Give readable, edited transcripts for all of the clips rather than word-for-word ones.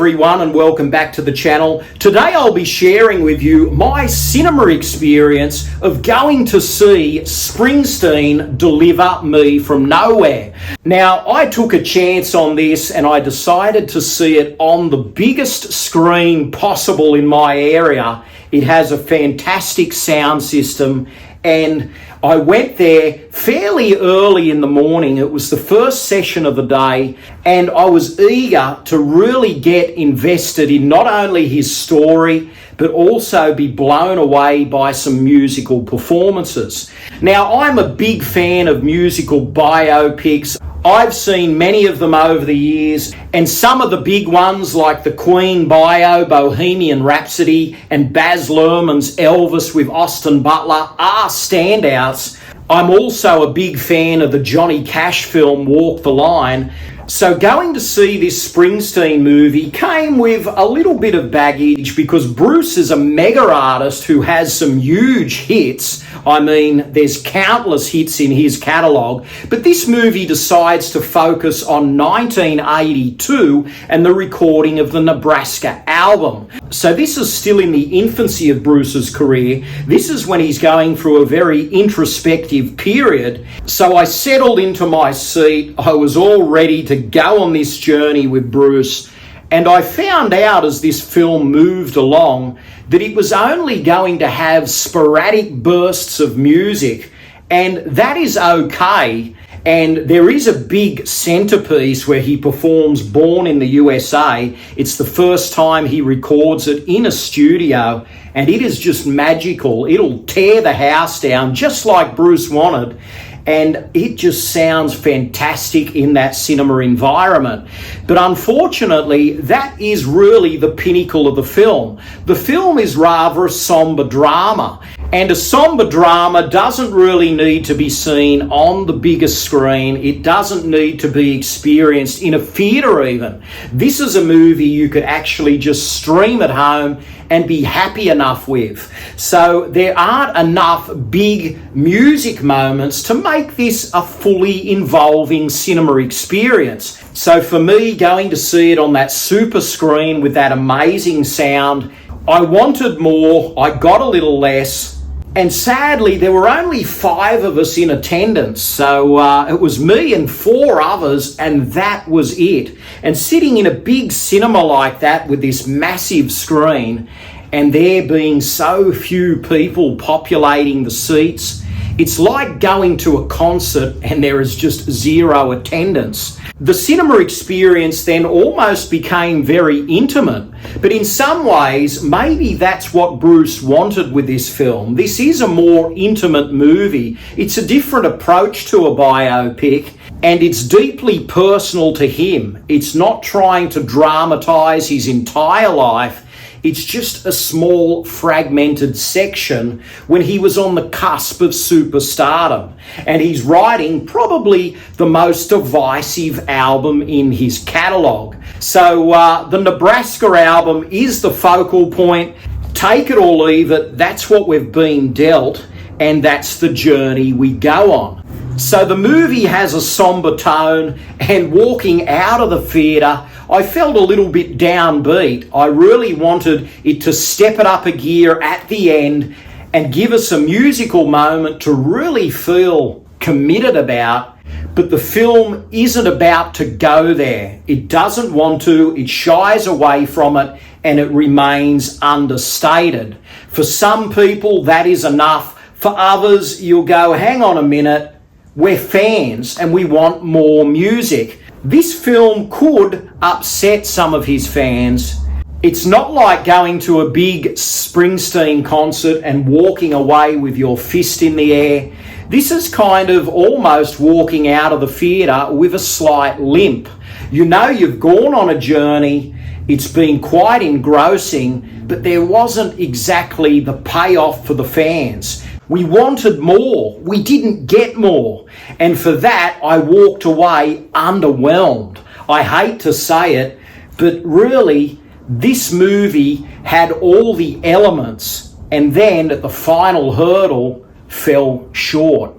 everyone, and welcome back to the channel. Today I'll be sharing with you my cinema experience of going to see Springsteen deliver Me From Nowhere. Now, I took a chance on this and I decided to see it on the biggest screen possible in my area. It has a fantastic sound system, and I went there fairly early in the morning. It was the first session of the day, and I was eager to really get invested in not only his story, but also be blown away by some musical performances. Now, I'm a big fan of musical biopics. I've seen many of them over the years, and some of the big ones like the Queen bio, Bohemian Rhapsody, and Baz Luhrmann's Elvis with Austin Butler are standouts. I'm also a big fan of the Johnny Cash film Walk the Line. So going to see this Springsteen movie came with a little bit of baggage because Bruce is a mega artist who has some huge hits. I mean, there's countless hits in his catalogue, but this movie decides to focus on 1982 and the recording of the Nebraska album. So this is still in the infancy of Bruce's career. This is when he's going through a very introspective period. So I settled into my seat. I was all ready to go on this journey with Bruce, and I found out as this film moved along that it was only going to have sporadic bursts of music, and that is okay. And there is a big centerpiece where he performs Born in the USA. It's the first time he records it in a studio, and it is just magical. It'll tear the house down just like Bruce wanted. And it just sounds fantastic in that cinema environment. But unfortunately, that is really the pinnacle of the film. The film is rather a somber drama. And a somber drama doesn't really need to be seen on the biggest screen. It doesn't need to be experienced in a theatre even. This is a movie you could actually just stream at home and be happy enough with. So there aren't enough big music moments to make this a fully involving cinema experience. So for me, going to see it on that super screen with that amazing sound, I wanted more, I got a little less. And sadly, there were only 5 of us in attendance. So it was me and 4 others, and that was it. And sitting in a big cinema like that with this massive screen, and there being so few people populating the seats, it's like going to a concert and there is just 0 attendance. The cinema experience then almost became very intimate, but in some ways, maybe that's what Bruce wanted with this film. This is a more intimate movie. It's a different approach to a biopic, and it's deeply personal to him. It's not trying to dramatize his entire life. It's just a small fragmented section when he was on the cusp of superstardom. And he's writing probably the most divisive album in his catalogue. So the Nebraska album is the focal point. Take it or leave it, that's what we've been dealt, and that's the journey we go on. So the movie has a somber tone, and walking out of the theatre, I felt a little bit downbeat. I really wanted it to step it up a gear at the end and give us a musical moment to really feel committed about. But the film isn't about to go there. It doesn't want to, it shies away from it, and it remains understated. For some people, that is enough. For others, you'll go, hang on a minute, we're fans and we want more music. This film could upset some of his fans. It's not like going to a big Springsteen concert and walking away with your fist in the air. This is kind of almost walking out of the theatre with a slight limp. You know you've gone on a journey, it's been quite engrossing, but there wasn't exactly the payoff for the fans. We wanted more. We didn't get more. And for that, I walked away underwhelmed. I hate to say it, but really, this movie had all the elements, and then at the final hurdle, fell short.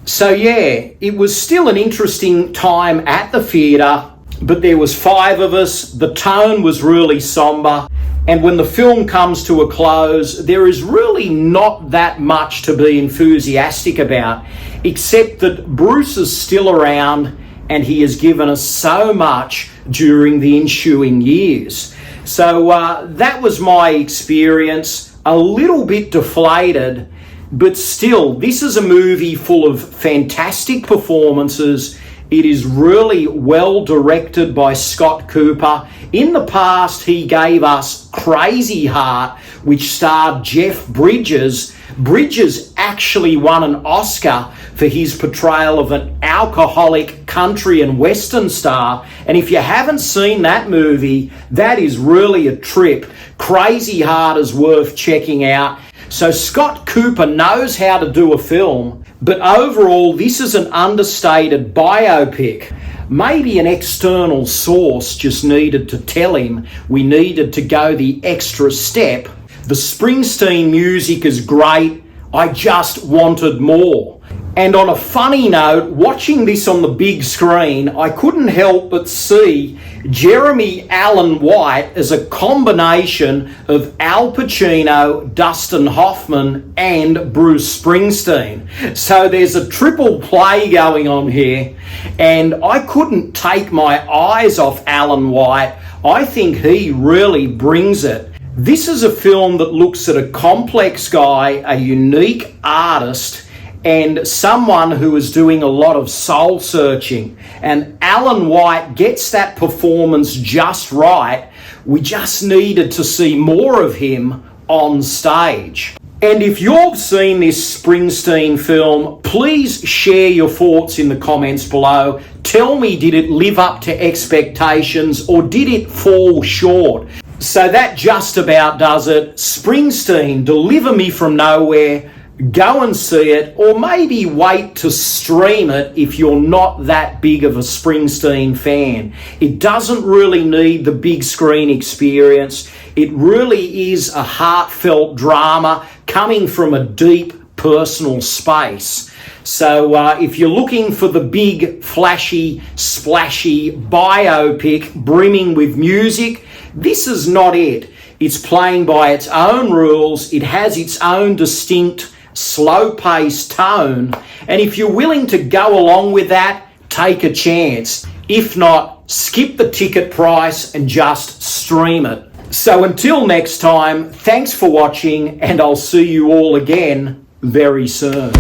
So yeah, it was still an interesting time at the theatre. but there was 5 of us. The tone was really somber. And when the film comes to a close, there is really not that much to be enthusiastic about, except that Bruce is still around and he has given us so much during the ensuing years. So that was my experience, a little bit deflated, but still, this is a movie full of fantastic performances. It is really well directed by Scott Cooper. In the past, he gave us Crazy Heart, which starred Jeff Bridges. Bridges actually won an Oscar for his portrayal of an alcoholic country and western star. And if you haven't seen that movie, that is really a trip. Crazy Heart is worth checking out. So Scott Cooper knows how to do a film, but overall this is an understated biopic. Maybe an external source just needed to tell him we needed to go the extra step. The Springsteen music is great, I just wanted more. And on a funny note, watching this on the big screen, I couldn't help but see Jeremy Allen White as a combination of Al Pacino, Dustin Hoffman, and Bruce Springsteen. So there's a triple play going on here, and I couldn't take my eyes off Allen White. I think he really brings it. This is a film that looks at a complex guy, a unique artist, and someone who is doing a lot of soul searching. And Allen White gets that performance just right. We just needed to see more of him on stage. And if you've seen this Springsteen film, please share your thoughts in the comments below. Tell me, did it live up to expectations or did it fall short? So that just about does it. Springsteen, Deliver Me From Nowhere. Go and see it, or maybe wait to stream it if you're not that big of a Springsteen fan. It doesn't really need the big screen experience. It really is a heartfelt drama coming from a deep personal space. So if you're looking for the big, flashy, splashy biopic brimming with music, this is not it. It's playing by its own rules. It has its own distinct slow-paced tone, and if you're willing to go along with that, take a chance. If not, skip the ticket price and just stream it. So until next time, thanks for watching, and I'll see you all again very soon.